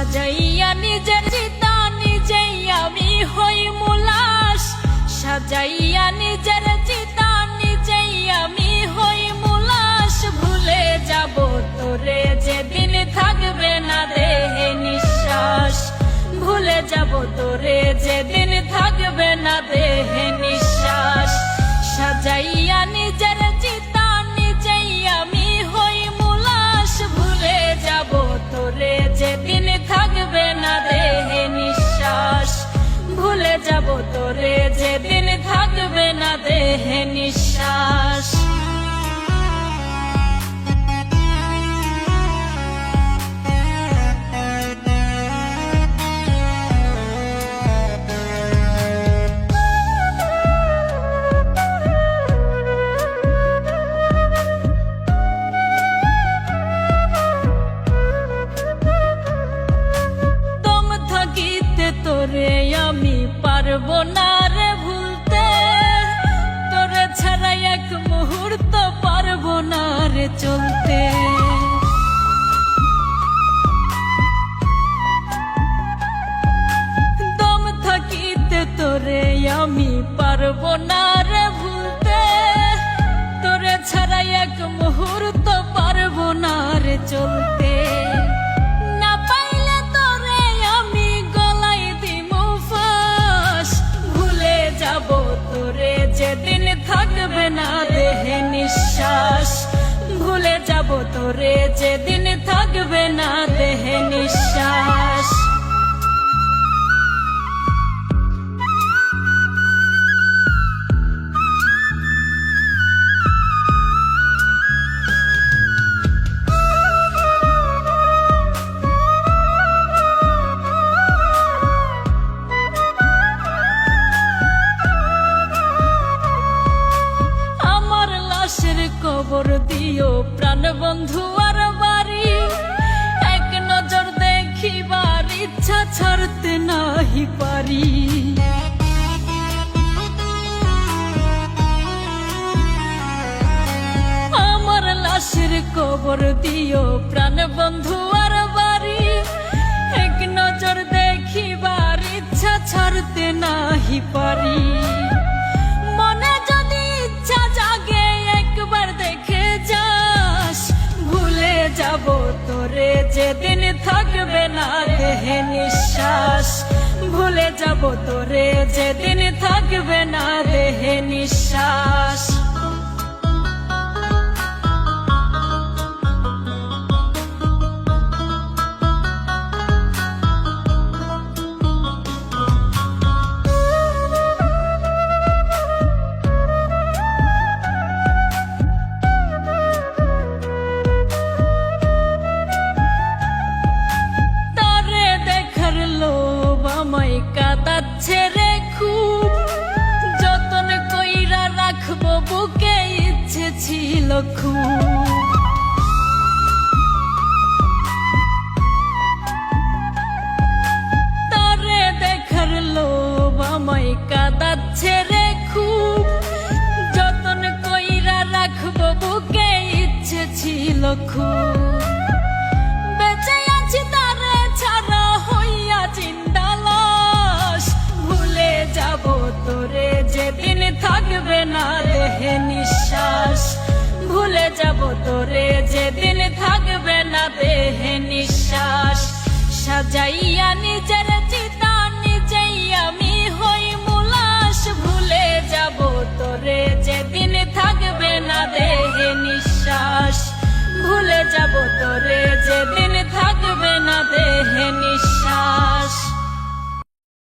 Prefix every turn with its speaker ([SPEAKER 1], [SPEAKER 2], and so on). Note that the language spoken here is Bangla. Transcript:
[SPEAKER 1] সাজাইয়া নিজের চিতা নিজেই আমি হই মুলাস, সাজাইয়া নিজের চিতা নিজেই আমি হই মুলাস। ভুলে যাব তোরে যেদিন থাকবে না দেহে নিঃশ্বাস, ভুলে যাব তোরে যেদিন থাকবে না দেহে নিঃশ্বাস। সাজাইয়া নিজের চিতা নিজেই আমি হই মুলাস, ভুলে যাব তোরে যেদিন থাকবে না দেহে নিঃশ্বাস, ভুলে যাব তোরে যেদিন থাকবে না দেহে নিঃশ্বাস। তোরে আমি পারবো না রে ভুলতে, তোরে ছাড়া এক মুহূর্ত পারবো না রে চলতে। দম থাকিতে তোরে আমি পারবো না রে ভুলতে, তোরে ছাড়া এক মুহূর্ত পারবো না রে চলতে। যেদিন থাকবে না দেহে নিঃশ্বাস, ভুলে যাব তোরে যেদিন থাকবে না দেহে নিঃশ্বাস। খবর দিও প্রাণ বন্ধু আর বাড়ি, এক নজর দেখিবার ইচ্ছা ছাড়তে নাহি পারি। আমার লাশের খবর দিও প্রাণ বন্ধু আর বাড়ি, এক নজর দেখিবার ইচ্ছা ছাড়তে নাহি পারি। মনে যদি ইচ্ছা জাগে একবার দেখে যাস, ভুলে যাব তোরে যেদিন থাকবে না দেহে নিঃশ্বাস, ভুলে যাব তোরে যেদিন থাকবে না দেহে নিঃশ্বাস। কাঁদাচ্ছে রে খুব, যতন কইরা রাখবো বুকে ইচ্ছে ছিল খুব। তারে দেখার লোভ আমায় কাঁদাচ্ছে রে খুব, যতন কইরা রাখবো বুকে ইচ্ছে ছিল খুব। বেঁচে আছি তারে ছাড়া হইয়া জিন্দা, ভুলে যাব তোরে যেদিন থাকবে না দেহে নিঃশ্বাস, ভুলে যাব তোরে যেদিন থাকবে না দেহে নিঃশ্বাস।